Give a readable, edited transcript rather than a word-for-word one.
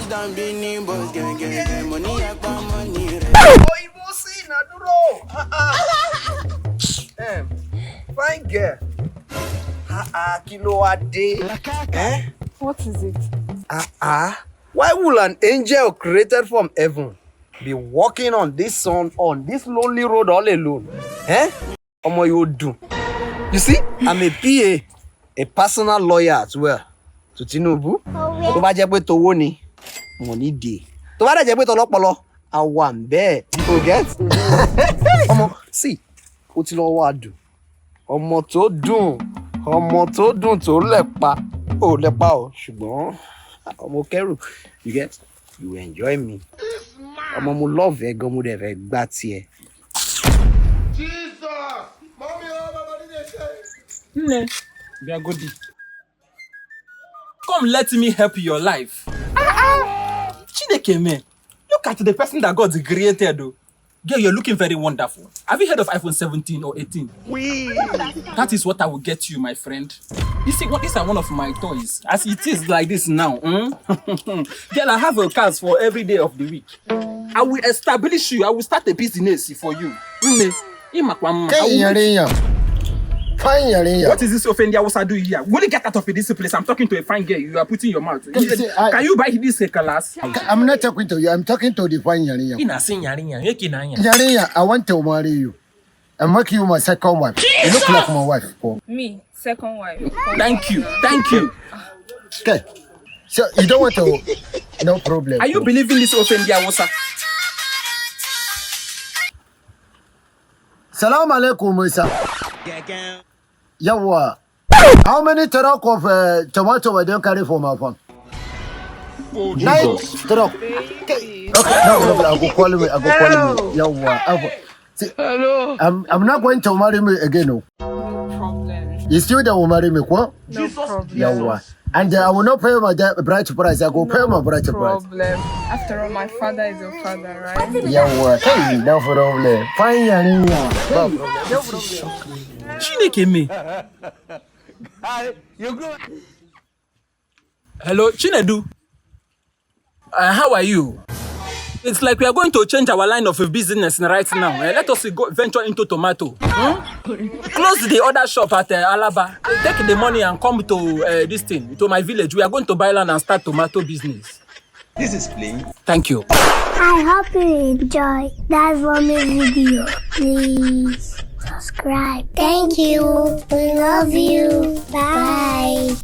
Touchdown Bini boss get money akpa money. Oh, you see na duro. Fine girl. Kilo a day. Eh? What is it? Why will an angel created from heaven be walking on this sun on this lonely road all alone? Eh? Omo you do. You see, I'm a PA, a personal lawyer as well. To Tinubu. Tó bá jẹ́ pé tówó ni, money dey. Tó bá jẹ́ pé tọlọ́pọlọ, I want there. You get? Omo, see, ó ti lọ wá dùn. Ọmọ tó dùn tó lẹ́pa. Ó lẹ́pa o, ṣùgbọ́n ọmọ kẹ́rù. You get? You enjoy me. Ọmọ mo love ẹ gan mo dẹ̀ fẹ́ gbá tiẹ̀. Jesus! Mommy, oh, Mama, did they say? Nne, be a goodie. Come, let me help your life. Chineke, man. Look at the person that God created, though. Girl, you're looking very wonderful. Have you heard of iPhone 17 or 18? That is what I will get you, my friend. You see, these are one of my toys. As it is like this now. Girl, I have a cars for every day of the week. I will establish you. I will start a business for you. What is this offender I do here? Will you get out of this place? I'm talking to a fine girl. You are putting your mouth. Can you buy this class? I'm not talking to you. I'm talking to the fine Yarinya, I want to marry you. I'm making you my second wife. You look like my wife. Me, second wife. Thank you. Okay. So you don't want to... No problem. Are you believing this offender, Wosa? Salam alaikum, Musa. Yawa. How many truck of tomato were they carry for my farm? 9 truck. Okay, no problem. I go call me. Yawa. See, hello. I'm not going to marry me again. No problem. You still don't marry me, what? No problem. Yawa. And I will not pay my bride price. I go pay my bride price. Problem. After all, my father is your father, right? Yawa. Hey, no problem. Fine, Yarinya. No problem. Chineke me. Hello, Chinedu. How are you? It's like we are going to change our line of business right now. Let us go venture into tomato. Close the other shop at Alaba. Take the money and come to this thing, to my village. We are going to buy land and start tomato business. This is plain. Thank you. I hope you enjoy that Romy video. Please subscribe. Thank you. We love you. Bye.